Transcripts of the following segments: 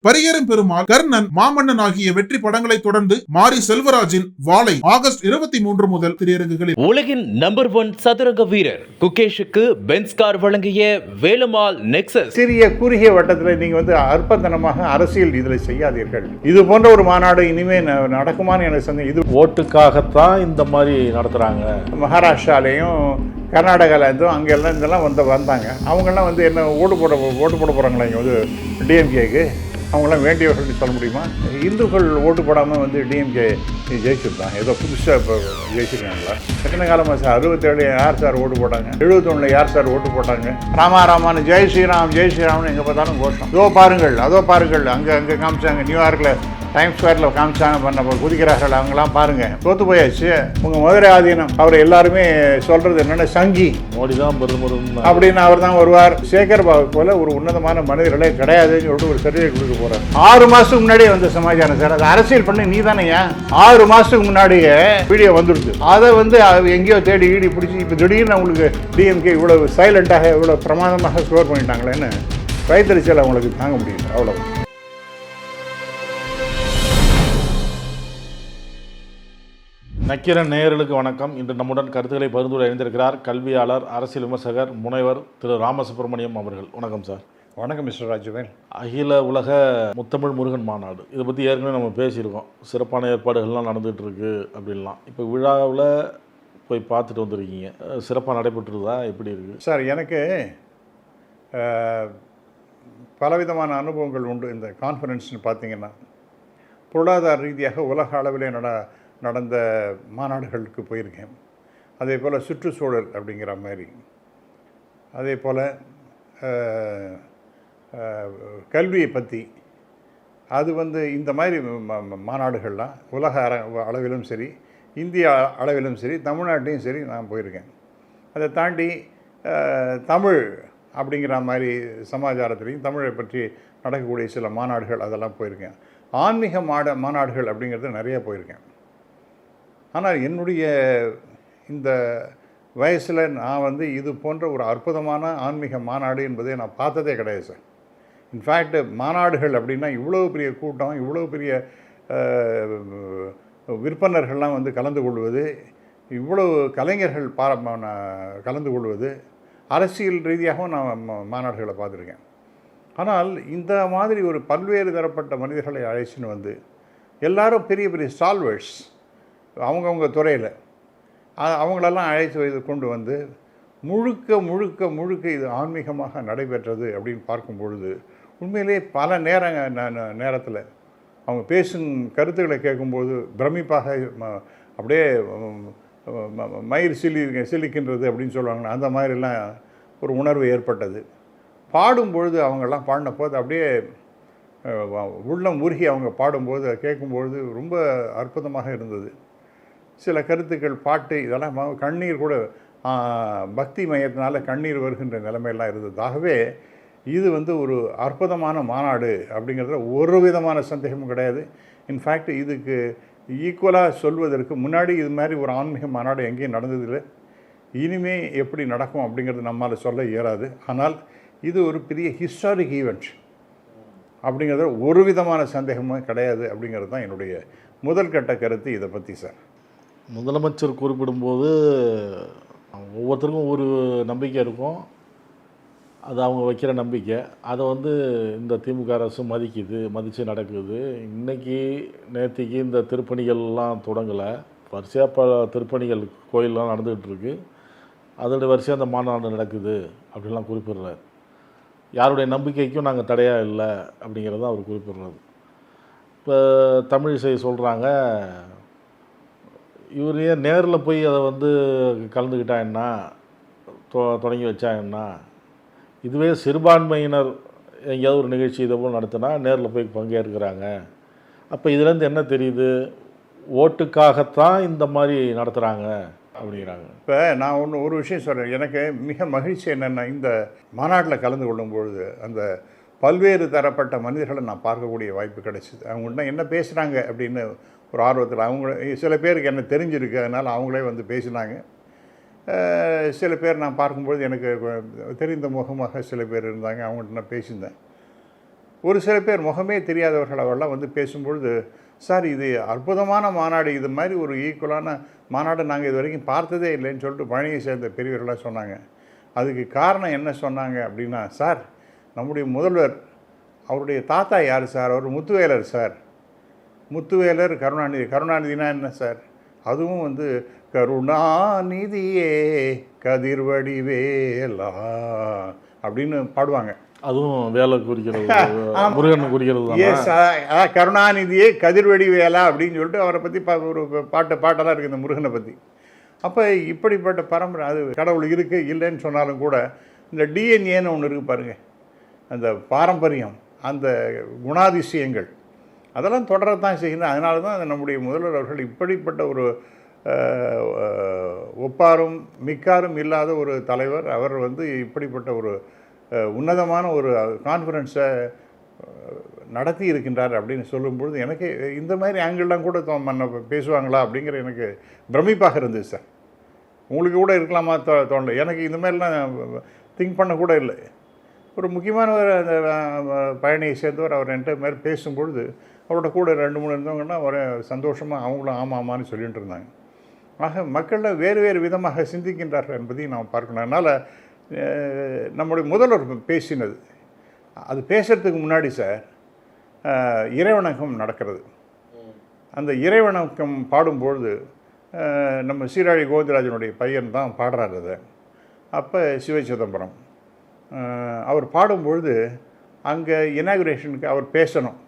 பரியேறும் பெருமாள், கர்ணன், மாமன்னன் ஆகிய வெற்றி படங்களை தொடர்ந்து மாரி செல்வராஜின் வாளை ஆகஸ்ட் 23 முதல் திரையரங்குகளில். உலகின் நம்பர் 1 சதுரங்க வீரர் குகேஷுக்கு பென்ஸ் கார் வழங்கிய வேலுமாள் நெக்ஸஸ். சிறிய குறுகிய வட்டத்தில் நீங்க அற்பத்தனமாக அரசியல் இதில் செய்யாதீர்கள். இது போன்ற ஒரு மாநாடு இனிமே நடக்குமான்னு எனக்கு சந்தேகம். இது ஓட்டுக்காகத்தான் இந்த மாதிரி நடத்துறாங்க. மகாராஷ்டிராலையும் கர்நாடகாலேருந்தும் அங்கெல்லாம் இதெல்லாம் வந்தாங்க. அவங்கெல்லாம் என்ன ஓட்டு போட போகிறாங்களா இங்கே டிஎம்கேக்கு? அவங்களாம் வேண்டியவர்கள் சொல்ல முடியுமா? இந்துக்கள் ஓட்டு போடாமல் டிஎம்கே ஜெயிச்சிருந்தாங்க. ஏதோ புதுசாக இப்போ ஜெயிச்சிருக்காங்களா? செகண்ட் காலமாக 67 யார் சார் ஓட்டு போட்டாங்க? 71 யார் சார் ஓட்டு போட்டாங்க? ராமாராமான்னு ஜெய் ஸ்ரீராம்னு எங்கே பார்த்தாலும் கோஷம். அதோ பாருங்கள் அங்கே காமிச்சாங்க. நியூயார்க்கில் டைம் ஸ்கொயரில் காமிச்சாங்க, பண்ண குதிக்கிறார்கள். அவங்களாம் பாருங்கள், தோற்று போயாச்சு. உங்கள் மதுரை ஆதீனம் அவர் எல்லாருமே சொல்கிறது என்னென்ன, சங்கி மோடி தான் அப்படின்னு அவர் தான் வருவார். சேகர் பாபு போல ஒரு உன்னதமான மனிதர்களே கிடையாதுன்னு சொல்லிட்டு ஒரு சர்டிஃபிகேட் கொடுக்க போகிறார். 6 மாதத்துக்கு முன்னாடியே வந்த சமாச்சாரம் சார். அது அரசியல் பண்ணி நீ தானே 6 மாதத்துக்கு முன்னாடியே வீடியோ வந்துடுது. அதை எங்கேயோ தேடி ஈடி பிடிச்சி இப்போ திடீர்னு அவங்களுக்கு டிஎம்கே இவ்வளவு சைலண்டாக இவ்வளோ பிரமாதமாக ஸ்கோர் பண்ணிட்டாங்களேன்னு வயிற்றுச்சல் அவங்களுக்கு தாங்க முடியல. அவ்வளோ. நக்கீரன் நேயர்களுக்கு வணக்கம். இன்று நம்முடன் கருத்துக்களை பகிர்ந்து இணைந்திருக்கிறார் கல்வியாளர், அரசியல் விமர்சகர், முனைவர் திரு ராமசுப்ரமணியம் அவர்கள். வணக்கம் சார். வணக்கம் மிஸ்டர் ராஜவேல். அகில உலக முத்தமிழ் முருகன் மாநாடு, இதை பற்றி ஏற்கனவே நம்ம பேசியிருக்கோம். சிறப்பான ஏற்பாடுகள்லாம் நடந்துகிட்டு இருக்கு அப்படின்லாம். இப்போ விழாவில் போய் பார்த்துட்டு வந்திருக்கீங்க, சிறப்பாக நடைபெற்றுதா? எப்படி இருக்குது சார்? எனக்கு பலவிதமான அனுபவங்கள் உண்டு. இந்த கான்ஃபரன்ஸ்னு பார்த்தீங்கன்னா, பொருளாதார ரீதியாக உலக அளவிலே நடந்த மாநாடுகளுக்கு போயிருக்கேன். அதே போல் சுற்றுச்சூழல் அப்படிங்கிற மாதிரி, அதே போல் கல்வியை பற்றி, அது இந்த மாதிரி மாநாடுகள்லாம் உலக அளவிலும் சரி, இந்திய அளவிலும் சரி, தமிழ்நாட்டையும் சரி நான் போயிருக்கேன். அதை தாண்டி தமிழ் அப்படிங்கிற மாதிரி சமாச்சாரத்துலேயும் தமிழை பற்றி நடக்கக்கூடிய சில மாநாடுகள் அதெல்லாம் போயிருக்கேன். ஆன்மீக மாநாடுகள் அப்படிங்கிறது நிறைய போயிருக்கேன். ஆனால் என்னுடைய இந்த வயசில் நான் இது போன்ற ஒரு அற்புதமான ஆன்மீக மாநாடு என்பதை நான் பார்த்ததே கிடையாது சார். இன்ஃபேக்ட் மாநாடுகள் அப்படின்னா இவ்வளோ பெரிய கூட்டம், இவ்வளோ பெரிய விற்பனர்கள்லாம் கலந்து கொள்வது, இவ்வளோ கலைஞர்கள் கலந்து கொள்வது, அரசியல் ரீதியாகவும் நான் மாநாடுகளை பார்த்துருக்கேன். ஆனால் இந்த மாதிரி ஒரு பல்வேறு தரப்பட்ட மனிதர்களை அழைச்சின்னு எல்லாரும் பெரிய பெரிய ஸ்டால்வர்ட்ஸ் அவங்கவுங்க துறையில் அவங்களெல்லாம் அழைத்து கொண்டு முழுக்க இது ஆன்மீகமாக நடைபெற்றது அப்படின்னு பார்க்கும் பொழுது உண்மையிலே பல நேரத்தில் அவங்க பேசும் கருத்துக்களை கேட்கும்போது பிரமிப்பாக அப்படியே மயிர் சிலிக்கின்றது அப்படின்னு சொல்லுவாங்க. அந்த மாதிரிலாம் ஒரு உணர்வு ஏற்பட்டது. பாடும்பொழுது அவங்கெல்லாம் பாடின போது அப்படியே உள்ளம் உருகி அவங்க பாடும்போது கேட்கும்பொழுது ரொம்ப அற்புதமாக இருந்தது. சில கருத்துக்கள், பாட்டு, இதெல்லாம் கண்ணீர் கூட பக்தி மயத்தினால கண்ணீர் வருகின்ற நிலைமையெல்லாம் இருந்தது. ஆகவே இது ஒரு அற்புதமான மாநாடு அப்படிங்கிறதுல ஒரு விதமான சந்தேகமும் கிடையாது. இன்ஃபேக்ட் இதுக்கு ஈக்குவலாக சொல்வதற்கு முன்னாடி இது மாதிரி ஒரு ஆன்மீக மாநாடு எங்கேயும் நடந்ததில்லை. இனிமே எப்படி நடக்கும் அப்படிங்கிறது நம்மால் சொல்ல இயலாது. ஆனால் இது ஒரு பெரிய ஹிஸ்டாரிக் ஈவெண்ட் அப்படிங்கிறத ஒரு விதமான சந்தேகமும் கிடையாது அப்படிங்கிறது தான் என்னுடைய முதல் கட்ட கருத்து இதை பற்றி சார். முதலமைச்சர் குறிப்பிடும்போது ஒவ்வொருத்தருக்கும் ஒரு நம்பிக்கை இருக்கும். அது அவங்க வைக்கிற நம்பிக்கை. அதை இந்த திமுக அரசு மதித்து நடக்குது. இன்றைக்கி நேற்றுக்கு இந்த திருப்பணிகள்லாம் தொடங்கலை. வரிசையாக பல திருப்பணிகள் கோயிலெலாம் நடந்துக்கிட்டு இருக்குது. அதோடைய வரிசையாக அந்த மாநாடு நடக்குது அப்படின்லாம் குறிப்பிடுறாரு. யாருடைய நம்பிக்கைக்கும் நாங்கள் தடையாக இல்லை அப்படிங்கிறத அவர் குறிப்பிடுறாரு. இப்போ தமிழிசை சொல்கிறாங்க, இவர் ஏன் நேரில் போய் அதை கலந்துக்கிட்டா என்ன, தொடங்கி வச்சா என்ன? இதுவே சிறுபான்மையினர் எங்கேயாவது ஒரு நிகழ்ச்சி இதை போல் நடத்தினா நேரில் போய் பங்கேற்கிறாங்க. அப்போ இதுலேருந்து என்ன தெரியுது? ஓட்டுக்காகத்தான் இந்த மாதிரி நடத்துகிறாங்க அப்படிங்கிறாங்க. இப்போ நான் ஒரு விஷயம் சொல்கிறேன். எனக்கு மிக மகிழ்ச்சி என்னென்னா, இந்த மாநாட்டில் கலந்து கொள்ளும்பொழுது அந்த பல்வேறு தரப்பட்ட மனிதர்களை நான் பார்க்கக்கூடிய வாய்ப்பு கிடைச்சிது. அவங்கள்ட்ட என்ன பேசுகிறாங்க அப்படின்னு ஒரு ஆர்வத்தில், அவங்க சில பேருக்கு என்ன தெரிஞ்சிருக்கு, அதனால் அவங்களே பேசினாங்க. சில பேர் நான் பார்க்கும்பொழுது எனக்கு தெரிந்த முகமாக சில பேர் இருந்தாங்க, அவங்கள்ட்ட நான் பேசியிருந்தேன். ஒரு சில பேர் முகமே தெரியாதவர்கள் அவரெல்லாம் வந்து பேசும்பொழுது, சார் இது அற்புதமான மாநாடு, இது மாதிரி ஒரு ஈக்குவலான மாநாடு நாங்கள் இது வரைக்கும் பார்த்ததே இல்லைன்னு சொல்லிட்டு பழனியை சேர்ந்த பெரியவர்களாக சொன்னாங்க. அதுக்கு காரணம் என்ன சொன்னாங்க அப்படின்னா, சார் நம்முடைய முதல்வர் அவருடைய தாத்தா யார் சார்? அவர் முத்துவேலர் சார். முத்துவேலர் கருணாநிதி. கருணாநிதினா என்ன சார்? அதுவும் வந்து கருணாநிதியே கதிர்வடிவேலா அப்படின்னு பாடுவாங்க. அதுவும் வேலை குறிக்கிறது, முருகன் குறிக்கிறது எஸ், கருணாநிதியே கதிர்வடிவேலா அப்படின்னு சொல்லிட்டு அவரை பற்றி ஒரு பாட்டெல்லாம் இருக்குது இந்த முருகனை பற்றி. அப்போ இப்படிப்பட்ட பரம்பரை, அது கடவுள் இருக்குது இல்லைன்னு சொன்னாலும் கூட இந்த டிஎன்ஏன்னு ஒன்று இருக்குது பாருங்கள், அந்த பாரம்பரியம், அந்த குணாதிசயங்கள் அதெல்லாம் தொடரத்தான் செய்யணும். அதனால தான் நம்முடைய முதல்வர் அவர்கள் இப்படிப்பட்ட ஒரு ஒப்பாரும் மிக்காரும் இல்லாத ஒரு தலைவர். அவர் வந்து இப்படிப்பட்ட ஒரு உன்னதமான ஒரு கான்ஃபரன்ஸை நடத்தி இருக்கின்றார் அப்படின்னு சொல்லும்பொழுது எனக்கு இந்த மாதிரி ஆங்கிள்லாம் கூட பேசுவாங்களா அப்படிங்கிற எனக்கு பிரமிப்பாக இருந்துச்சு சார். உங்களுக்கு கூட இருக்கலாமா தோணல. எனக்கு இந்த மாதிரிலாம் திங்க் பண்ண கூட இல்லை. ஒரு முக்கியமானவர் அந்த பழனியை சேர்ந்தவர் அவர் என்கிட்ட மாதிரி பேசும்பொழுது அவரோட கூட 2-3 இருந்தவங்கன்னா ஒரு சந்தோஷமாக அவங்களும் ஆமாமான்னு சொல்லிட்டு இருந்தாங்க. ஆக மக்களில் வேறு வேறு விதமாக சிந்திக்கின்றார்கள் என்பதையும் நாம் பார்க்கணும். அதனால் நம்முடைய முதல்வர் பேசினது, அது பேசுகிறதுக்கு முன்னாடி சார் இறைவணக்கம் நடக்கிறது. அந்த இறைவணக்கம் பாடும்பொழுது நம்ம சீராழி கோவிந்தராஜனுடைய பையன் தான் பாடுறாரு அதை. அப்போ சிவ சிதம்பரம் அவர் பாடும்பொழுது அங்கே இனாகுரேஷனுக்கு அவர் பேசணும்.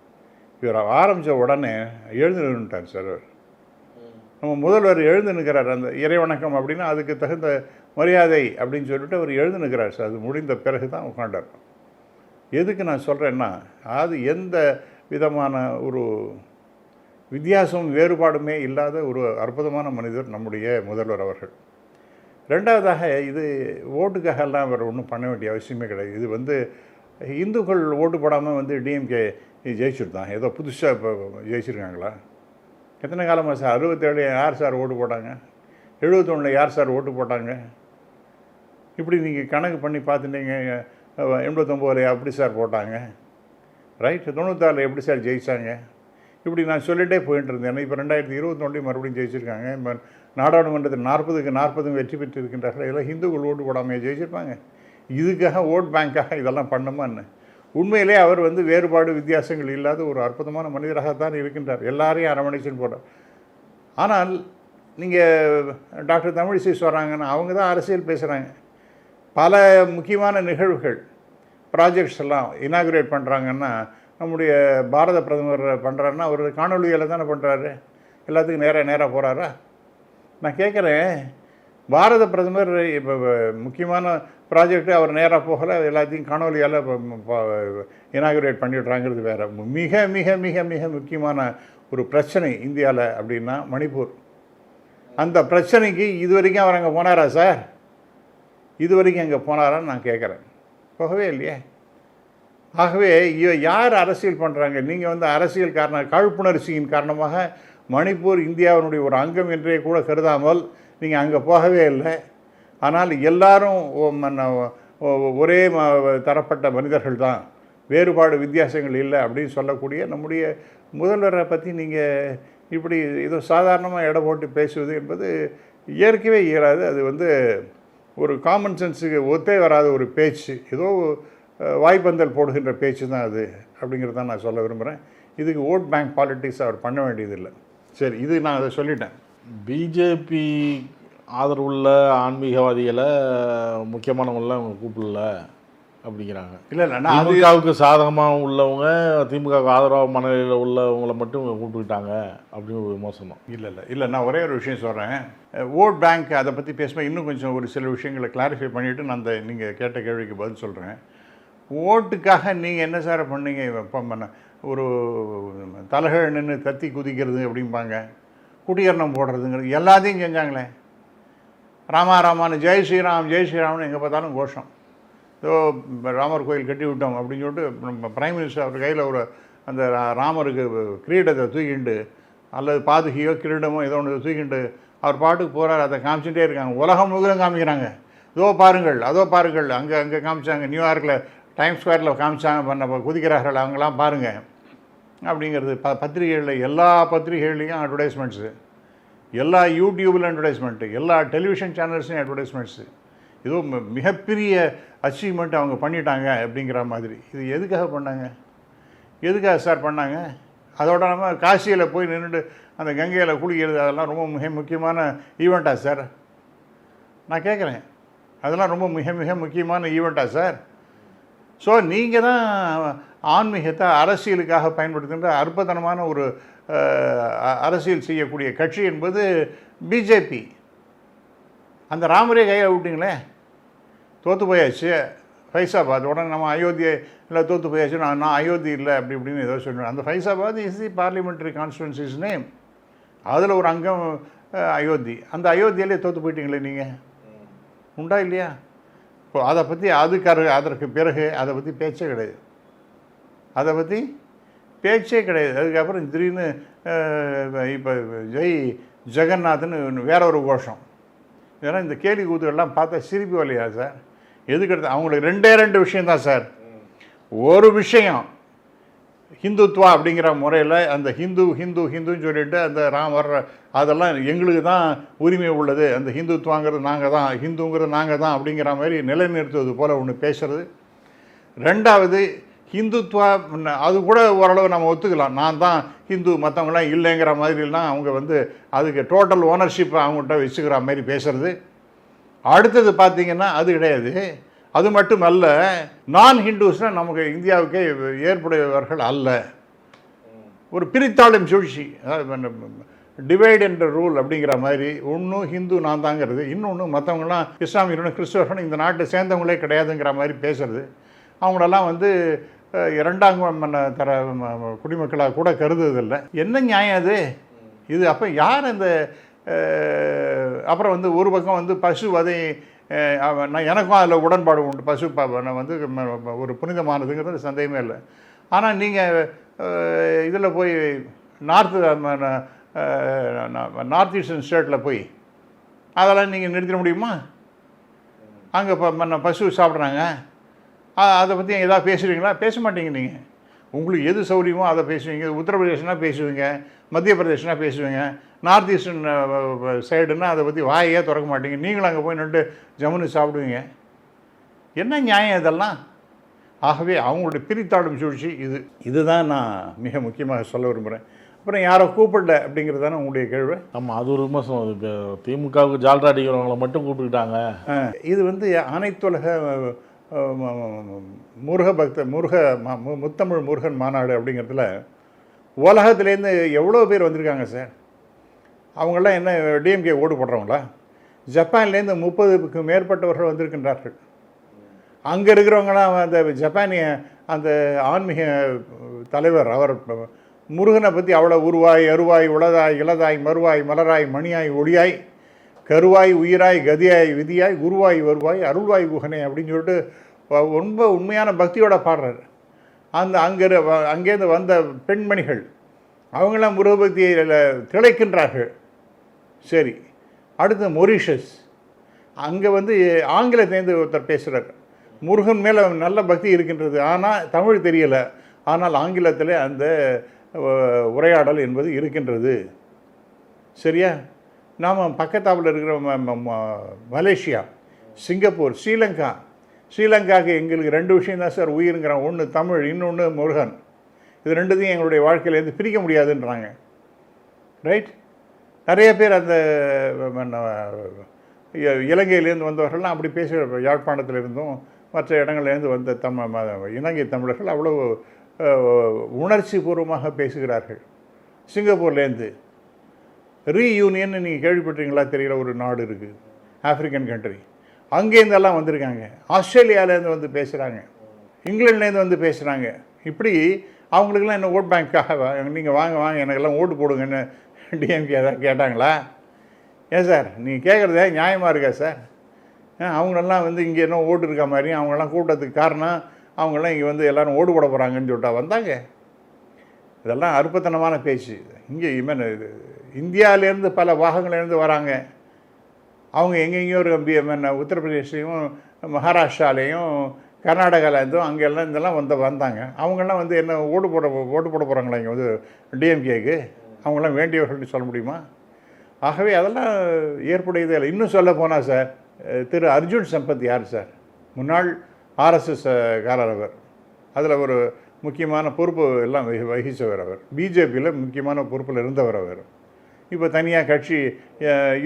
இவர் ஆரம்பித்த உடனே எழுந்து நின்றுட்டார் சார். அவர் நம்ம முதல்வர் எழுந்து நிற்கிறார். அந்த இறைவணக்கம் அப்படின்னா அதுக்கு தகுந்த மரியாதை அப்படின்னு சொல்லிட்டு அவர் எழுந்து நிற்கிறார் சார். அது முடிந்த பிறகு தான் உட்காண்டார். எதுக்கு நான் சொல்கிறேன்னா, அது எந்த விதமான ஒரு வித்தியாசமும் வேறுபாடுமே இல்லாத ஒரு அற்புதமான மனிதர் நம்முடைய முதல்வர் அவர்கள். ரெண்டாவதாக, இது ஓட்டுக்காகலாம் அவர் ஒன்றும் பண்ண வேண்டிய அவசியமே கிடையாது. இது வந்து இந்துக்கள் ஓட்டு போடாமல் வந்து டிஎம்கே ஜெயிச்சுட்டு தான், ஏதோ புதுசாக இப்போ ஜெயிச்சிருக்காங்களா? எத்தனை காலமாக சார்? 67 யார் சார் ஓட்டு போட்டாங்க? 71 யார் சார் ஓட்டு போட்டாங்க? இப்படி நீங்கள் கணக்கு பண்ணி பார்த்துட்டீங்க. 89 அப்படி சார் போட்டாங்க, ரைட்? 96 எப்படி சார் ஜெயித்தாங்க? இப்படி நான் சொல்லிகிட்டே போயிட்டு இருந்தேன். இப்போ 2021 மறுபடியும் ஜெயிச்சிருக்காங்க. இப்போ நாடாளுமன்றத்தில் 40க்கு 40 வெற்றி பெற்று இருக்கின்றார்கள். இதெல்லாம் இந்துக்கள் ஓட்டு போடாமல் ஜெயிச்சிருப்பாங்க. இதுக்காக ஓட் பேங்காக இதெல்லாம் பண்ணமான்னு? உண்மையிலே அவர் வந்து வேறுபாடு வித்தியாசங்கள் இல்லாத ஒரு அற்புதமான மனிதராகத்தான் இருக்கின்றார். எல்லாரையும் அரவணைச்சுன்னு போகிறார். ஆனால் நீங்கள் டாக்டர் தமிழிசை சொல்கிறாங்கன்னா அவங்க தான் அரசியல் பேசுகிறாங்க. பல முக்கியமான நிகழ்வுகள், ப்ராஜெக்ட்ஸ் எல்லாம் இனாகுரேட் பண்ணுறாங்கன்னா, நம்முடைய பாரத பிரதமர் பண்ணுறாருன்னா அவர் காணொலியில் தானே பண்ணுறாரு. எல்லாத்துக்கும் நேராக போகிறாரா? நான் கேட்குறேன், பாரத பிரதமர் இப்போ முக்கியமான ப்ராஜெக்ட்டு அவர் நேராக போகலை, எல்லாத்தையும் காணொலியால் இனாகுரேட் பண்ணிடுறாங்கிறது வேறு. மிக மிக மிக மிக முக்கியமான ஒரு பிரச்சனை இந்தியாவில் அப்படின்னா மணிப்பூர். அந்த பிரச்சனைக்கு இது வரைக்கும் அவர் அங்கே போனாரா சார்? இது வரைக்கும் அங்கே போனாரான்னு நான் கேட்குறேன். போகவே இல்லையே. ஆகவே யார் அரசியல் பண்ணுறாங்க? நீங்கள் வந்து அரசியல் காழ்ப்புணர்ச்சியின் காரணமாக மணிப்பூர் இந்தியாவினுடைய ஒரு அங்கம் என்றே கூட கருதாமல் நீங்கள் அங்கே போகவே இல்லை. ஆனால் எல்லாரும் ஒரே தரப்பட்ட மனிதர்கள் தான், வேறுபாடு வித்தியாசங்கள் இல்லை அப்படின்னு சொல்லக்கூடிய நம்முடைய முதல்வரை பற்றி நீங்கள் இப்படி ஏதோ சாதாரணமாக எடை போட்டு பேசுவது என்பது இயற்கவே இயலாது. அது வந்து ஒரு காமன் சென்ஸுக்கு ஒத்தே வராத ஒரு பேச்சு, ஏதோ வாய்ப்பந்தல் போடுகின்ற பேச்சு தான் அது அப்படிங்கிறத நான் சொல்ல விரும்புகிறேன். இதுக்கு ஓட் பேங்க் பாலிட்டிக்ஸ் அவர் பண்ண வேண்டியதில்லை. சரி, இது நான் அதை சொல்லிட்டேன். பிஜேபி ஆதரவுள்ள ஆன்மீகவாதிகளை முக்கியமானவங்களாம் அவங்க கூப்பிடல அப்படிங்கிறாங்க. இல்லை திமுகவுக்கு சாதகமாக உள்ளவங்க, திமுகவுக்கு ஆதரவாக மனநிலையில் உள்ளவங்களை மட்டும் கூப்பிட்டுக்கிட்டாங்க அப்படின்னு ஒரு விமர்சனம். இல்லை நான் ஒரே ஒரு விஷயம் சொல்கிறேன். ஓட் பேங்க் அதை பற்றி பேசும்போது இன்னும் கொஞ்சம் ஒரு சில விஷயங்களை கிளாரிஃபை பண்ணிவிட்டு நான் அந்த நீங்கள் கேட்ட கேள்விக்கு பதில் சொல்கிறேன். ஓட்டுக்காக நீங்கள் என்ன சார் பண்ணீங்க? இப்போ ஒரு தலைகள் நின்று தத்தி குதிக்கிறது அப்படிம்பாங்க, குடியரணம் போடுறதுங்கிறது எல்லாத்தையும் செஞ்சாங்களே. ராமான்னு ஜெய் ஸ்ரீராம்னு எங்கே பார்த்தாலும் கோஷம். ஏதோ ராமர் கோயில் கட்டி விட்டோம் அப்படின்னு சொல்லிட்டு பிரைம் மினிஸ்டர் அவர் கையில் ஒரு அந்த ராமருக்கு கிரீடத்தை தூக்கிண்டு அல்லது பாதுகையோ கிரீடமோ ஏதோ ஒன்று தூக்கிண்டு அவர் பாட்டுக்கு போகிறார். அதை காமிச்சுட்டே இருக்காங்க. உலகம் முழுவதும் காமிக்கிறாங்க. இதோ பாருங்கள், அதோ பாருங்கள், அங்கே காமிச்சாங்க. நியூயார்க்கில் டைம் ஸ்கொயரில் காமிச்சாங்க பண்ண குதிக்கிறார்கள் அவங்களாம் பாருங்கள் அப்படிங்கிறது. பத்திரிகைகளில் எல்லா பத்திரிகைகள்லேயும் அட்வர்டைஸ்மெண்ட்ஸு, எல்லா யூடியூபில் அட்வர்டைஸ்மெண்ட்டு, எல்லா டெலிவிஷன் சேனல்ஸ்லையும் அட்வர்டைஸ்மெண்ட்ஸு. ஏதோ மிகப்பெரிய அச்சீவ்மெண்ட் அவங்க பண்ணிட்டாங்க அப்படிங்கிற மாதிரி. இது எதுக்காக பண்ணாங்க? எதுக்காக சார் பண்ணாங்க? அதோட நம்ம காசியில் போய் நின்றுட்டு அந்த கங்கையில் குளிக்கிறது அதெல்லாம் ரொம்ப மிக முக்கியமான ஈவெண்ட்டா சார்? நான் கேட்குறேன், அதெல்லாம் ரொம்ப மிக மிக முக்கியமான ஈவெண்ட்டா சார்? ஸோ நீங்கள் தான் ஆன்மீகத்தை அரசியலுக்காக பயன்படுத்துகின்ற அற்புதமான ஒரு அரசியல் செய்யக்கூடிய கட்சி என்பது பிஜேபி. அந்த ராமரே கையில் விட்டிங்களே, தோற்று போயாச்சு. ஃபைசாபாத் உடனே நம்ம அயோத்தியை இல்லை தோற்று போயாச்சு, நான் அயோத்தி இல்லை அப்படி இப்படின்னு ஏதோ சொல்லுவேன். அந்த Faizabad is the parliamentary கான்ஸ்டிடுவன்சிஸ் name. அதில் ஒரு அங்கம் அயோத்தி. அந்த அயோத்தியிலே தோற்று போயிட்டீங்களே நீங்கள், உண்டா இல்லையா? இப்போ அதை பற்றி அதற்கு பிறகு அதை பற்றி பேச்சே கிடையாது. அதை பற்றி பேச்சே கிடையாது. அதுக்கப்புறம் திடீர்னு இப்போ ஜெய் ஜெகநாத்னு வேற ஒரு கோஷம். இதெல்லாம் இந்த கேலி கூத்துக்கள்லாம் பார்த்தா சிரிப்பு வரலையா சார்? எதுக்கு எடுத்து அவங்களுக்கு ரெண்டு விஷயந்தான் சார். ஒரு விஷயம் ஹிந்துத்வா அப்படிங்கிற முறையில் அந்த ஹிந்துன்னு சொல்லிட்டு அந்த ராமர் அதெல்லாம் எங்களுக்கு தான் உரிமை உள்ளது, அந்த ஹிந்துத்வாங்கிறது நாங்கள் தான், ஹிந்துங்கிறது நாங்கள் தான் அப்படிங்கிற மாதிரி நிலைநிறுத்துவது போல் ஒன்று பேசுகிறது. ரெண்டாவது ஹிந்துத்வா அது கூட ஓரளவு நம்ம ஒத்துக்கலாம், நான் தான் ஹிந்து மற்றவங்களாம் இல்லைங்கிற மாதிரிலாம் அவங்க அதுக்கு டோட்டல் ஓனர்ஷிப் அவங்கள்ட்ட வச்சுக்கிற மாதிரி பேசுகிறது. அடுத்தது பார்த்திங்கன்னா அது கிடையாது. அது மட்டும் அல்ல, நான் ஹிந்துஸ்னால் நமக்கு இந்தியாவுக்கே ஏற்புடையவர்கள் அல்ல. ஒரு பிரித்தாளும் சூழ்ச்சி, டிவைட் என்ற ரூல் அப்படிங்கிற மாதிரி. ஒன்றும் ஹிந்து நான் தாங்கிறது, இன்னொன்று மற்றவங்களாம் இஸ்லாமியர்களும் கிறிஸ்தவர்களும் இந்த நாட்டை சேர்ந்தவங்களே கிடையாதுங்கிற மாதிரி பேசுறது. அவங்களெல்லாம் இரண்டாம் தர குடிமக்களாக கூட கருதுவதில்லை. என்ன நியாயம் அது? இது அப்போ யார் அந்த அப்புறம் ஒரு பக்கம் பசு வதை, நான் எனக்கும் அதில் உடன்பாடு உண்டு. பசு ஒரு புனிதமானதுங்கிறது சந்தேகமே இல்லை. ஆனால் நீங்கள் இதில் போய் நார்த் ஈஸ்டர்ன் ஸ்டேட்டில் போய் அதெல்லாம் நீங்கள் நிறுத்திட முடியுமா? அங்கே பசு சாப்பிட்றாங்க, அதை பற்றி எதாவது பேசுவீங்களா? பேச மாட்டீங்க. நீங்கள் உங்களுக்கு எது சௌரியமோ அதை பேசுவீங்க. உத்தரப்பிரதேசனா பேசுவீங்க, மத்திய பிரதேசனா பேசுவீங்க. நார்த் ஈஸ்டர்ன் சைடுன்னா அதை பற்றி வாயே திறக்க மாட்டீங்க. நீங்களும் அங்கே போய் நின்று ஜமுன்னு சாப்பிடுவீங்க. என்ன நியாயம் இதெல்லாம்? ஆகவே அவங்களுடைய பிரித்தாடும் சூழ்ச்சி இதுதான் நான் மிக முக்கியமாக சொல்ல விரும்புகிறேன். அப்புறம் யாரோ கூப்பிடல அப்படிங்கிறது தானே உங்களுடைய கேள்வி. ஆமாம், அது ஒரு விமர்சனம். திமுகவுக்கு ஜால்ரா அடிக்கிறவங்கள மட்டும் கூப்பிட்டுக்கிட்டாங்க. இது அனைத்துலக முத்தமிழ் முருகன் மாநாடு அப்படிங்கிறதுல உலகத்துலேருந்து எவ்வளோ பேர் வந்திருக்காங்க சார். அவங்களாம் என்ன டிஎம்கே ஓடு போடுறவங்களா? ஜப்பான்லேருந்து 30க்கு மேற்பட்டவர்கள் வந்திருக்கின்றார்கள். அங்கே இருக்கிறவங்களாம் அந்த ஜப்பானிய அந்த ஆன்மீக தலைவர் அவர் முருகனை பற்றி அவ்வளோ உருவாய் அருவாய் உளதாய் இளதாய் மறுவாய் மலராய் மணியாய் ஒளியாய் கருவாய் உயிராய் கதியாய் விதியாய் குருவாய் வருவாய் அருள்வாய் குகனே அப்படின்னு சொல்லிட்டு ரொம்ப உண்மையான பக்தியோட பாடுறார். அங்கேருந்து வந்த பெண்மணிகள் அவங்களாம் முருகபக்தியில் திளைக்கின்றார்கள். சரி, அடுத்து மொரீஷியஸ், அங்கே ஆங்கிலத்திலேருந்து ஒருத்தர் பேசுகிறார். முருகன் மேலே நல்ல பக்தி இருக்கின்றது, ஆனால் தமிழ் தெரியலை, ஆனால் ஆங்கிலத்தில் அந்த உரையாடல் என்பது இருக்கின்றது. சரியா? நாம் பக்கத்தாப்பில் இருக்கிற மலேசியா, சிங்கப்பூர், ஸ்ரீலங்காவுக்கு எங்களுக்கு 2 விஷயந்தான் சார் உயிருங்கிறான். ஒன்று தமிழ், இன்னொன்று முருகன். இது ரெண்டுத்தையும் எங்களுடைய வாழ்க்கையிலேருந்து பிரிக்க முடியாதுன்றாங்க. ரைட்? நிறைய பேர் அந்த இலங்கையிலேருந்து வந்தவர்கள்லாம் அப்படி பேசுகிற, யாழ்ப்பாணத்திலிருந்தும் மற்ற இடங்கள்லேருந்து வந்த இலங்கை தமிழர்கள் அவ்வளோ உணர்ச்சி பூர்வமாக பேசுகிறார்கள். சிங்கப்பூர்லேருந்து ரீயூனியன் நீங்கள் கேள்விப்பட்டீங்களா தெரியல, ஒரு நாடு இருக்குது, ஆஃப்ரிக்கன் கண்ட்ரி. அங்கேருந்தெல்லாம் வந்திருக்காங்க. ஆஸ்திரேலியாவிலேருந்து பேசுகிறாங்க, இங்கிலாந்துலேருந்து பேசுகிறாங்க. இப்படி அவங்களுக்கெல்லாம் என்ன ஓட் பேங்க்காக நீங்கள் வாங்க எனக்கெல்லாம் ஓட்டு போடுங்கன்னு டிஎம்கே ஏதாவது கேட்டாங்களா? ஏன் சார் நீங்கள் கேட்குறதே நியாயமாக இருக்கா சார்? அவங்களெல்லாம் இங்கே என்ன ஓட்டு இருக்க மாதிரி அவங்களாம் கூட்டத்துக்கு காரணம் அவங்களாம் இங்கே எல்லோரும் ஓடு போட போகிறாங்கன்னு சொல்லிட்டா வந்தாங்க. இதெல்லாம் அற்புதமான பேச்சு. இங்கே இந்தியாவிலேருந்து பல பாகங்கள்லேருந்து வராங்க. அவங்க எங்கெங்கேயோ ஒரு உத்தரப்பிரதேஷ்லேயும் மகாராஷ்டிராலேயும் கர்நாடகாவிலேருந்தும் அங்கெல்லாம் இதெல்லாம் வந்தாங்க. அவங்கெல்லாம் வந்து என்ன ஓட்டு போட போகிறாங்களா இங்கே வந்து டிஎம்கேக்கு? அவங்களாம் வேண்டியவர்கள்னு சொல்ல முடியுமா? ஆகவே அதெல்லாம் ஏற்புடையதே இல்லை. இன்னும் சொல்ல போனால் சார், திரு அர்ஜுன் சம்பத் யார் சார்? முன்னாள் ஆர்எஸ்எஸ் காரர் அவர். அதில் ஒரு முக்கியமான பொறுப்பு எல்லாம் வகித்தவர் அவர். பிஜேபியில் முக்கியமான பொறுப்பில் இருந்தவர் அவர். இப்போ தனியாக கட்சி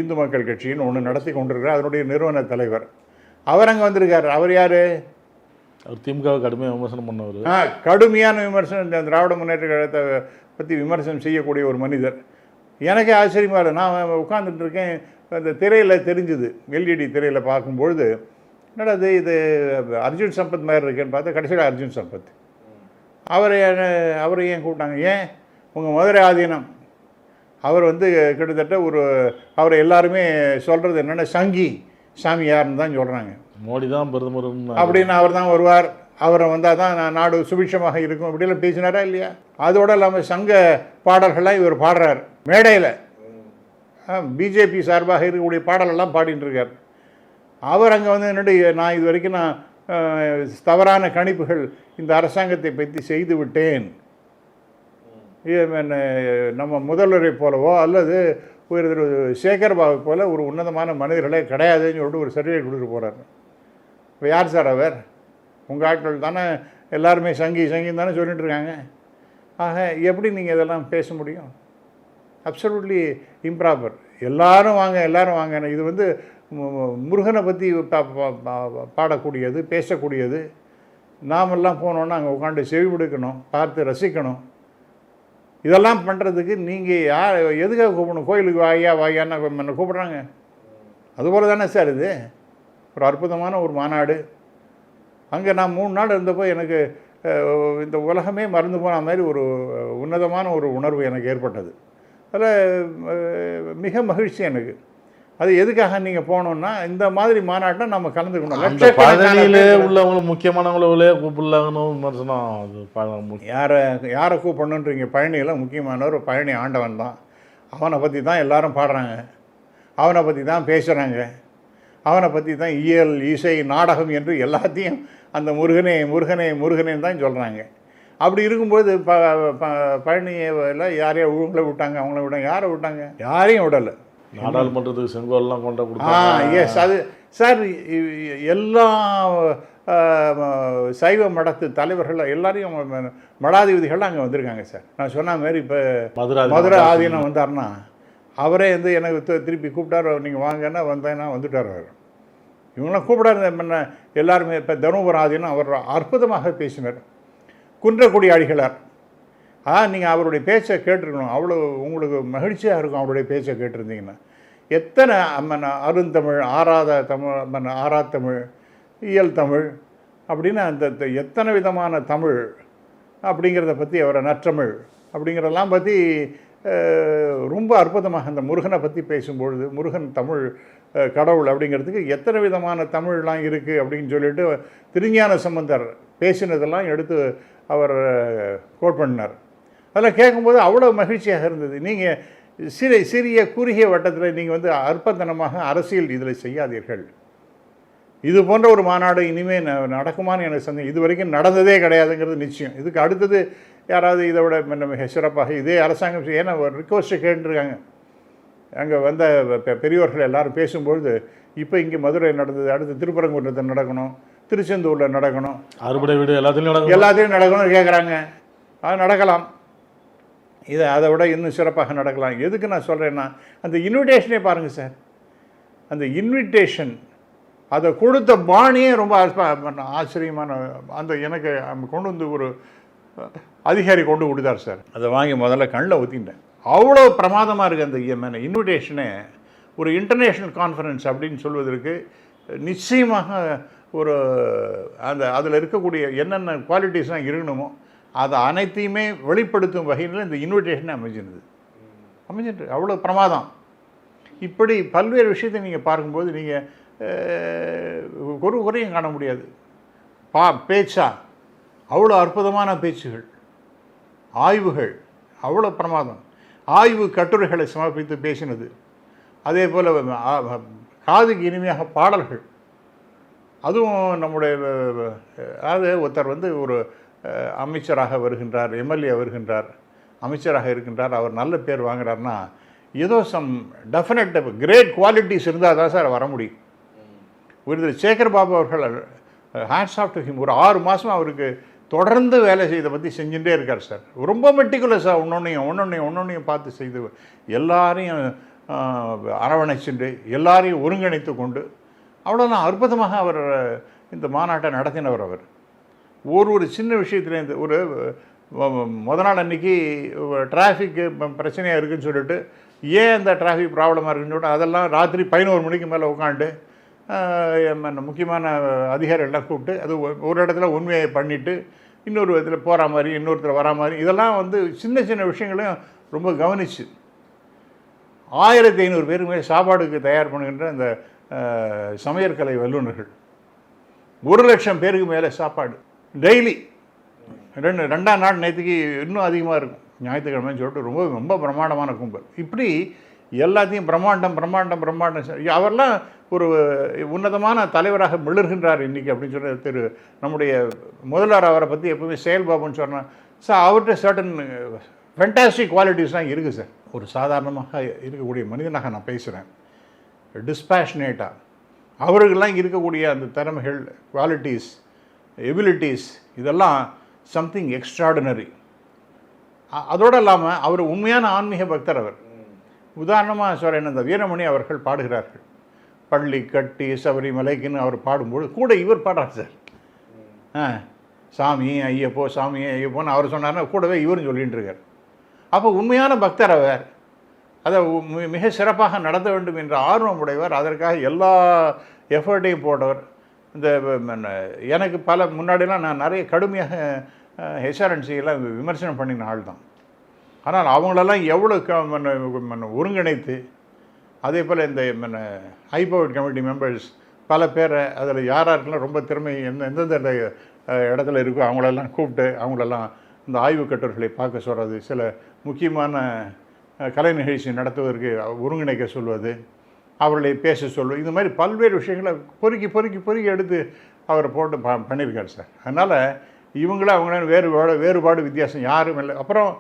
இந்து மக்கள் கட்சின்னு ஒன்று நடத்தி கொண்டிருக்கிறார். அதனுடைய நிறுவன தலைவர் அவர் அங்கே வந்திருக்கார். அவர் யார்? அவர் திமுகவை கடுமையாக விமர்சனம் பண்ணவர். கடுமையான விமர்சனம், இந்த திராவிட முன்னேற்ற கழகத்தை பற்றி விமர்சனம் செய்யக்கூடிய ஒரு மனிதர். எனக்கே ஆச்சரியமாக இல்லை. நான் உட்காந்துட்டு இருக்கேன், அந்த திரையில் தெரிஞ்சுது, எல்இடி திரையில் பார்க்கும்பொழுது என்னடா இது அர்ஜுன் சம்பத் மாதிரி இருக்கேன்னு பார்த்தா கடைசியில் அர்ஜுன் சம்பத். அவரை ஏன் கூப்பிட்டாங்க? ஏன் உங்கள் மதுரை ஆதீனம் அவர் வந்து கிட்டத்தட்ட அவரை எல்லாருமே சொல்கிறது என்னென்னா சங்கி சாமியார்னு தான் சொல்கிறாங்க. மோடி தான் பிரதமர் அப்படின்னு அவர் தான் வருவார், அவரை வந்தால் தான் நாடு சுபிட்சமாக இருக்கும் அப்படிலாம் பேசினாரா இல்லையா? அதோடு இல்லாமல் சங்க பாடல்கள்லாம் இவர் பாடுறார் மேடையில். பிஜேபி சார்பாக இருக்கக்கூடிய பாடலெல்லாம் பாடிட்டு இருக்கார். அவர் அங்கே வந்து என்னுடைய நான் இது வரைக்கும் தவறான கணிப்புகள் இந்த அரசாங்கத்தை பற்றி செய்து விட்டேன், நம்ம முதல்வரை போலவோ அல்லது ஒரு சேகர்பாபு போல ஒரு உன்னதமான மனிதர்களே கிடையாதுன்னு சொல்லிட்டு ஒரு சர்டிஃபிகேட் கொடுத்துட்டு போகிறார். இப்போ யார் சார் அவர்? உங்கள் ஆட்கள் தானே எல்லாருமே சங்கின்னு தானே சொல்லிட்டு இருக்காங்க. ஆக எப்படி நீங்கள் இதெல்லாம் பேச முடியும்? Absolutely improper. எல்லாரும் வாங்க. இது வந்து முருகனை பற்றி பாடக்கூடியது, பேசக்கூடியது. நாமெல்லாம் போனோன்னா அங்கே உட்காந்து செவி கொடுக்கணும், பார்த்து ரசிக்கணும். இதெல்லாம் பண்ணுறதுக்கு நீங்கள் எதுக்காக கூப்பிடணும்? கோயிலுக்கு வாயான்னு என்ன கூப்பிட்றாங்க. அதுபோல் தானே சார் இது ஒரு அற்புதமான ஒரு மாநாடு. அங்கே நான் 3 நாள் இருந்தப்போ எனக்கு இந்த உலகமே மறந்து போன மாதிரி ஒரு உன்னதமான ஒரு உணர்வு எனக்கு ஏற்பட்டது. அதில் மிக மகிழ்ச்சி எனக்கு. அது எதுக்காக நீங்கள் போகணுன்னா இந்த மாதிரி மாநாட்டை நம்ம கலந்துக்கணும். உள்ளவங்களும் முக்கியமானவங்களே கூப்பிடலாங்கன்னு விமர்சனம். அது யாரை கூப்பிடணுன்றீங்க? பழனியில் முக்கியமானவர் பழனி ஆண்டவன் தான். அவனை பற்றி தான் எல்லாரும் பாடுறாங்க, அவனை பற்றி தான் பேசுகிறாங்க, அவனை பற்றி தான் இயல், இசை, நாடகம் என்று எல்லாத்தையும் அந்த முருகனேன்னு தான் சொல்கிறாங்க. அப்படி இருக்கும்போது பழனியில் யாரையோ இவங்கள விட்டாங்க, அவங்கள விட்டாங்க. யாரை விட்டாங்க? யாரையும் விடலை. நாடாளுமன்றத்துக்கு செங்கோல்லாம் கொண்ட கொடுத்தாங்க. எஸ், அது சார் எல்லா சைவ மடத்து தலைவர்கள் எல்லாரையும் மடாதிபதிகள் அங்கே வந்திருக்காங்க சார். நான் சொன்ன மாதிரி இப்போ மதுரை ஆதீனம் வந்தார்னா அவரே வந்து எனக்கு திருப்பி கூப்பிட்டார், நீங்கள் வாங்கன்னா வந்தேன்னா வந்துட்டார் அவர். இவங்களாம் கூப்பிடாரு எல்லாருமே. இப்போ தருமபுரம் ஆதீனம் அவர் அற்புதமாக பேசினார். குன்றக்குடி அடிகளார், நீங்கள் அவருடைய பேச்சை கேட்டிருக்கணும். அவ்வளோ உங்களுக்கு மகிழ்ச்சியாக இருக்கும் அவருடைய பேச்சை கேட்டிருந்தீங்கன்னா. எத்தனை அருந்தமிழ், ஆறாத்தமிழ், இயல் தமிழ் அப்படின்னு அந்த எத்தனை விதமான தமிழ் அப்படிங்கிறத பற்றி அவரை நற்றமிழ் அப்படிங்கிறதெல்லாம் பற்றி ரொம்ப அற்புதமாக அந்த முருகனை பற்றி பேசும்பொழுது, முருகன் தமிழ் கடவுள் அப்படிங்கிறதுக்கு எத்தனை விதமான தமிழ்லாம் இருக்குது அப்படின்னு சொல்லிட்டு திருஞான சம்பந்தர் பேசினதெல்லாம் எடுத்து அவர் கோட் பண்ணார். அதெல்லாம் கேட்கும்போது அவ்வளோ மகிழ்ச்சியாக இருந்தது. நீங்கள் சிறிய குறுகிய வட்டத்தில் நீங்கள் வந்து அற்பத்தனமாக அரசியல் இதில் செய்யாதீர்கள். இது போன்ற ஒரு மாநாடு இனிமேல் நடக்குமான்னு எனக்கு சந்தேகம். இது வரைக்கும் நடந்ததே கிடையாதுங்கிறது நிச்சயம். இதுக்கு அடுத்தது யாராவது இதை விட மிக சிறப்பாக இதே அரசாங்கம் ஏன்னா ஒரு ரிக்வஸ்ட்டை கேட்டுருக்காங்க. அங்கே வந்த பெரியோர்கள் எல்லோரும் பேசும்பொழுது இப்போ இங்கே மதுரை நடந்தது, அடுத்து திருப்பரங்குன்றத்தில் நடக்கணும், திருச்செந்தூரில் நடக்கணும், அறுபடை வீடு எல்லாத்தையும் நடக்கணும்னு கேட்குறாங்க. அது நடக்கலாம். அதை விட இன்னும் சிறப்பாக நடக்கலாம். எதுக்கு நான் சொல்கிறேன்னா அந்த இன்விடேஷனே பாருங்கள் சார். அந்த இன்விடேஷன் அதை கொடுத்த பாணியே ரொம்ப ஆச்சரியமான. அந்த எனக்கு கொண்டு வந்து ஒரு அதிகாரி கொண்டு கொடுத்தார் சார். அதை வாங்கி முதல்ல கண்ணில் ஊற்றிட்டேன். அவ்வளோ பிரமாதமாக இருக்குது அந்த இன்விடேஷனே. ஒரு இன்டர்நேஷ்னல் கான்ஃபரன்ஸ் அப்படின்னு சொல்வதற்கு நிச்சயமாக ஒரு அதில் இருக்கக்கூடிய என்னென்ன குவாலிட்டிஸ்லாம் இருக்கணுமோ அதை அனைத்தையுமே வெளிப்படுத்தும் வகையில் இந்த இன்விடேஷனே அமைஞ்சிட்டு அவ்வளோ பிரமாதம். இப்படி பல்வேறு விஷயத்தை நீங்கள் பார்க்கும்போது நீங்கள் ஒரு குறையும் காண முடியாது. பேச்சா அவ்வளோ அற்புதமான பேச்சுகள், ஆய்வுகள் அவ்வளோ பிரமாதம், ஆய்வு கட்டுரைகளை சமர்ப்பித்து பேசினது, அதே போல் காதுக்கு இனிமையாக பாடல்கள், அதுவும் நம்முடைய அதாவது ஒருத்தர் வந்து ஒரு அமைச்சராக வருகின்றார், எம்எல்ஏ வருகின்றார், அமைச்சராக இருக்கின்றார், அவர் நல்ல பேர் வாங்குறாருன்னா ஏதோ சம் டெஃபினட் கிரேட் குவாலிட்டிஸ் இருந்தால் தான் சார் வர முடியும். விருது சேகர் பாபு அவர்கள் ஹேட்ஸ் ஆஃப் டு ஹிம். ஒரு 6 மாதம் அவருக்கு தொடர்ந்து வேலை செய்த பற்றி செஞ்சுட்டே இருக்கார் சார். ரொம்ப மெட்டிகுலஸாக ஒன்றொன்னையும் பார்த்து செய்து எல்லாரையும் அரவணைச்சுண்டு எல்லாரையும் ஒருங்கிணைத்து கொண்டு அவ்வளோதான் அற்புதமாக அவர் இந்த மாநாட்டை நடத்தினவர். அவர் ஒரு சின்ன விஷயத்துலேருந்து ஒரு நாள் அன்றைக்கி டிராஃபிக்கு பிரச்சனையாக இருக்குதுன்னு சொல்லிட்டு ஏன் இந்த டிராஃபிக் ப்ராப்ளமாக இருக்குன்னு சொல்லிட்டு அதெல்லாம் ராத்திரி 11 மணிக்கு மேலே உட்காந்து முக்கியமான அதிகாரிகள்லாம் கூப்பிட்டு அது ஒரு இடத்துல உண்மையை பண்ணிவிட்டு இன்னொரு விதத்தில் போகிற மாதிரி இன்னொருத்தர் வரா மாதிரி இதெல்லாம் வந்து சின்ன சின்ன விஷயங்களையும் ரொம்ப கவனிச்சு 1500 பேருக்கு மேலே சாப்பாடுக்கு தயார் பண்ணுகின்ற அந்த சமையற்கலை வல்லுநர்கள் 1,00,000 பேருக்கு மேலே சாப்பாடு டெய்லி. ரெண்டாம் நாள் நேற்றுக்கு இன்னும் அதிகமாக இருக்கும், ஞாயிற்றுக்கிழமைன்னு சொல்லிட்டு ரொம்ப ரொம்ப பிரம்மாண்டமான கும்பல். இப்படி எல்லாத்தையும் பிரம்மாண்டம் அவர்லாம் ஒரு உன்னதமான தலைவராக மிளர்கின்றார் இன்றைக்கி அப்படின்னு சொல்லி நம்முடைய முதல்வர் அவரை பற்றி எப்பவுமே செயல்பாபுன்னு சொன்னால் சார் அவர்கிட்ட சர்டன் ஃபென்டாஸ்டிக் குவாலிட்டிஸ்லாம் இருக்குது சார். ஒரு சாதாரணமாக இருக்கக்கூடிய மனிதனாக நான் பேசுகிறேன், டிஸ்பேஷனேட்டாக அவர்களெலாம் இருக்கக்கூடிய அந்த திறமைகள், குவாலிட்டிஸ், எபிலிட்டிஸ் இதெல்லாம் சம்திங் எக்ஸ்ட்ராடினரி. அதோடு இல்லாமல் அவர் உண்மையான ஆன்மீக பக்தர். அவர் உதாரணமாக சொல்கிறேன், இந்த வீரமணி அவர்கள் பாடுகிறார்கள், பள்ளி கட்டி சபரிமலைக்குன்னு அவர் பாடும்போது கூட இவர் பாடுறார் சார். சாமி ஐயப்போன்னு அவர் சொன்னார்னா கூடவே இவரும் சொல்லிகிட்டு இருக்கார். அப்போ உண்மையான பக்தர் அவர். அதை மிக சிறப்பாக நடத்த வேண்டும் என்ற ஆர்வம் உடையவர். அதற்காக எல்லா எஃபர்ட்டையும் போட்டவர். இந்த எனக்கு முன்னாடிலாம் நான் நிறைய கடுமையாக ஹெச்ஆர்என்சியெல்லாம் விமர்சனம் பண்ணின ஆள் தான். ஆனால் அவங்களெல்லாம் எவ்வளோ ஒருங்கிணைத்து அதே போல் இந்த ஹைபவர்ட் கமிட்டி மெம்பர்ஸ் பல பேரை அதில் யாருக்கெல்லாம் ரொம்ப திறமை எந்தெந்த இடத்துல இருக்கோ அவங்களெல்லாம் கூப்பிட்டு அவங்களெல்லாம் இந்த ஆய்வு கட்டுரைகளை பார்க்க சொல்கிறது, சில முக்கியமான கலை நிகழ்ச்சி நடத்துவதற்கு ஒருங்கிணைக்க சொல்வது, அவர்களை பேச சொல்வது, இந்த மாதிரி பல்வேறு விஷயங்களை பொறுக்கி எடுத்து அவரை போட்டு பண்ணியிருக்கார் சார். அதனால் அவங்களாம் வேறுபாடு வித்தியாசம் யாரும் இல்லை. அப்புறம்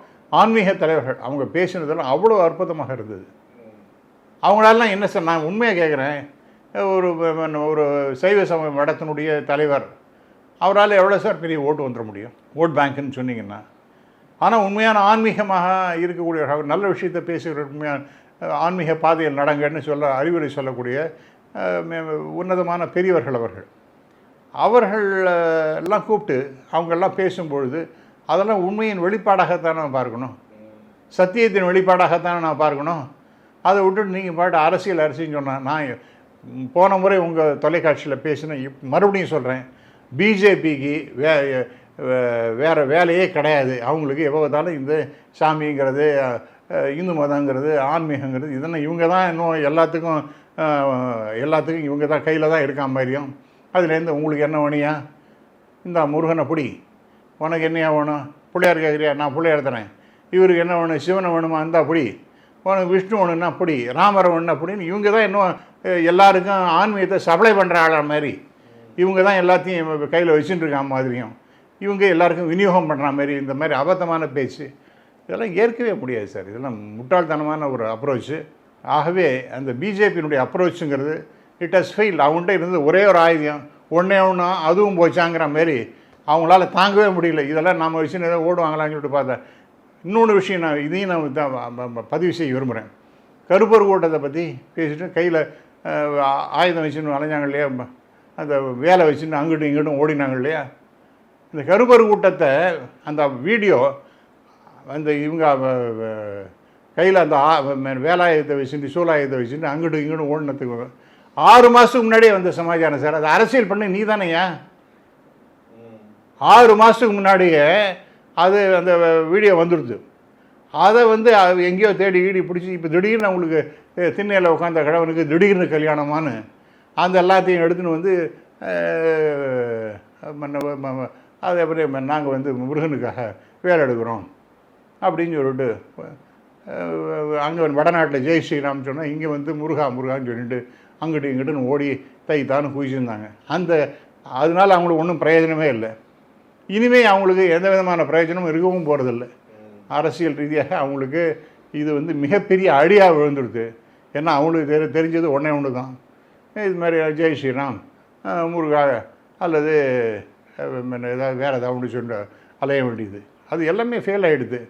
ஆன்மீக தலைவர்கள் அவங்க பேசினதெல்லாம் அவ்வளோ அற்புதமாக இருந்தது. அவங்களாலாம் என்ன சார், நான் உண்மையாக கேட்குறேன், ஒரு சைவ சமய மடத்தினுடைய தலைவர் அவரால் எவ்வளோ சார் பெரிய ஓட்டு வந்துட முடியும், ஓட் பேங்க்குன்னு சொன்னீங்கன்னா. ஆனால் உண்மையான ஆன்மீகமாக இருக்கக்கூடிய நல்ல விஷயத்தை பேசுகிற உண்மையான ஆன்மீக பாதையில் நடங்கன்னு அறிவுரை சொல்லக்கூடிய உன்னதமான பெரியவர்கள் அவர்கள் எல்லாம் கூப்பிட்டு அவங்கெல்லாம் பேசும்பொழுது அதெல்லாம் உண்மையின் வெளிப்பாடாகத்தானே நான் பார்க்கணும், சத்தியத்தின் வெளிப்பாடாகத்தானே நான் பார்க்கணும். அதை விட்டுட்டு நீங்கள் பாட்டு அரசியல்னு சொன்னால், நான் போன முறை உங்கள் தொலைக்காட்சியில் பேசினேன், மறுபடியும் சொல்கிறேன், பிஜேபிக்கு வேறு வேலையே கிடையாது. அவங்களுக்கு எவ்வளோதாலும் இந்த சாமிங்கிறது, இந்து மதங்கிறது, ஆன்மீகங்கிறது இதெல்லாம் இவங்க தான் இன்னும் எல்லாத்துக்கும் இவங்க தான் கையில் தான் இருக்கா மாதிரியும். அதுலேருந்து உங்களுக்கு என்ன வேணியா, இந்த முருகனை பிடி, உனக்கு என்னையா வேணும், பிள்ளையார் கேட்குறியா, நான் பிள்ளையார் தரேன், இவருக்கு என்ன வேணும், சிவனை வேணுமா, இருந்தா பிடி, உனக்கு விஷ்ணு வேணும்னா பிடி, ராமரை வேணும்னா பிடின்னு இவங்க தான் இன்னும் எல்லாருக்கும் ஆன்மீகத்தை சப்ளை பண்ணுற ஆள மாதிரி இவங்க தான் எல்லாத்தையும் கையில் வச்சுட்டு இருக்கான் மாதிரியும் இவங்க எல்லாருக்கும் விநியோகம் பண்ணுற மாதிரி இந்த மாதிரி அபத்தமான பேச்சு இதெல்லாம் ஏற்கவே முடியாது சார். இதெல்லாம் முட்டாள்தனமான ஒரு அப்ரோச்சு. ஆகவே அந்த பிஜேபியினுடைய அப்ரோச்சுங்கிறது இட் ஹஸ் ஃபெயில். அவங்கள்ட்ட இருந்தது ஒரே ஒரு ஆயுதம், ஒன்றே ஒன்றா அதுவும் போச்சாங்கிற மாரி அவங்களால தாங்கவே முடியல. இதெல்லாம் நம்ம வச்சுன்னு ஏதோ ஓடுவாங்களான்னு சொல்லிட்டு பார்த்தேன். இன்னொன்று விஷயம் இதையும் நான் பதிவு செய்ய விரும்புகிறேன். கருப்பர் கூட்டத்தை பற்றி பேசிட்டு கையில் ஆயுதம் வச்சுன்னு அலைஞ்சாங்க இல்லையா, அந்த வேலை வச்சுன்னு அங்கிட்டும் இங்கிட்டும் ஓடினாங்க இல்லையா. இந்த கருப்பர் கூட்டத்தை அந்த வீடியோ அந்த இவங்க கையில் அந்த வேலாயுதத்தை வச்சுட்டு சூலாயுதத்தை வச்சுட்டு அங்கிட்டும் இங்கிட்டும் ஓடினத்துக்கு 6 மாதத்துக்கு முன்னாடியே வந்த சமாச்சாரம் சார். அது அரசியல் பண்ணி நீ தானேயா, 6 மாதத்துக்கு முன்னாடியே அது அந்த வீடியோ வந்துடுது. அதை எங்கேயோ தேடி பிடிச்சி இப்போ திடீர்னு அவங்களுக்கு திண்ணையில் உட்காந்த கிழவனுக்கு திடீர்னு கல்யாணமானு அந்த எல்லாத்தையும் எடுத்துன்னு அது எப்படி நாங்கள் முருகனுக்காக வேலை எடுக்கிறோம் அப்படின்னு சொல்லிட்டு அங்கே வடநாட்டில் ஜெய் ஸ்ரீராம் சொன்னால் இங்கே முருகான்னு சொல்லிட்டு அங்கிட்டு இங்கிட்டுன்னு ஓடி தைத்தான்னு குவிச்சிருந்தாங்க. அதனால அவங்களுக்கு ஒன்றும் பிரயோஜனமே இல்லை. இனிமேல் அவங்களுக்கு எந்த விதமான பிரயோஜனமும் இருக்கவும் போகிறதில்ல. அரசியல் ரீதியாக அவங்களுக்கு இது வந்து மிகப்பெரிய அடியாக விழுந்துடுது. ஏன்னா அவங்களுக்கு தெரிஞ்சது ஒன்று தான், இது மாதிரி ஜெய் ஸ்ரீராம், முருகா அல்லது ஏதாவது வேறு ஏதாவது ஒன்று சொல்ல அலைய வேண்டியது. அது எல்லாமே ஃபெயில் ஆகிடுது.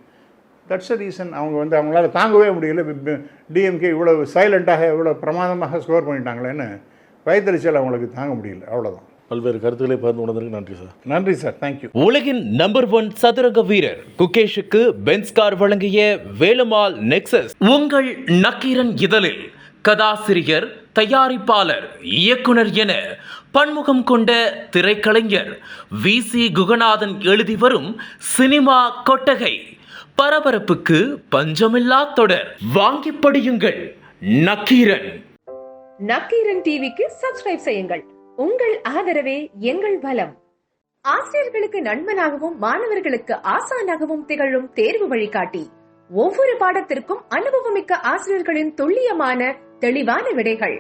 தட்ஸ் அ ரீசன் அவங்க வந்து அவங்களால தாங்கவே முடியல. டிஎம்கே இவ்வளோ சைலண்ட்டாக இவ்வளோ பிரமாதமாக ஸ்கோர் பண்ணிட்டாங்களேன்னு வயத்தறிச்சல் அவங்களுக்கு தாங்க முடியல. அவ்வளோதான். பல்வேறு கருத்துக்களை பகிர்ந்து கொண்டதற்கு நன்றி சார். நன்றி சார், தேங்க்யூ. உலகின் நம்பர் 1 சதுரங்க வீரர் குகேஷுக்கு பென்ஸ் கார் வழங்கிய வேலுமால் நெக்சஸ். உங்கள் நக்கீரன் இதழில் கதாசிரியர், தயாரிப்பாளர், இயக்குனர் என பன்முகம் கொண்ட திரைக்கலைஞர் VC குகநாதன் எழுதி வரும் சினிமா கொட்டகை. பரபரப்புக்கு பஞ்சமில்லா தொடர். வாங்கி படியுங்கள். நக்கீரன். நக்கீரன் டிவிக்கு சப்ஸ்கிரைப் செய்யுங்கள். உங்கள் ஆதரவே எங்கள் பலம். ஆசிரியர்களுக்கு நண்பனாகவும் மாணவர்களுக்கு ஆசானாகவும் திகழும் தேர்வு வழிகாட்டி. ஒவ்வொரு பாடத்திற்கும் அனுபவமிக்க ஆசிரியர்களின் துல்லியமான தெளிவான விடைகள்.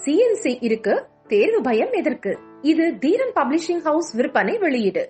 CNC இருக்கு, தேர்வு பயம் எதற்கு? இது தீரன் பப்ளிஷிங் ஹவுஸ் விற்பனை வெளியீடு.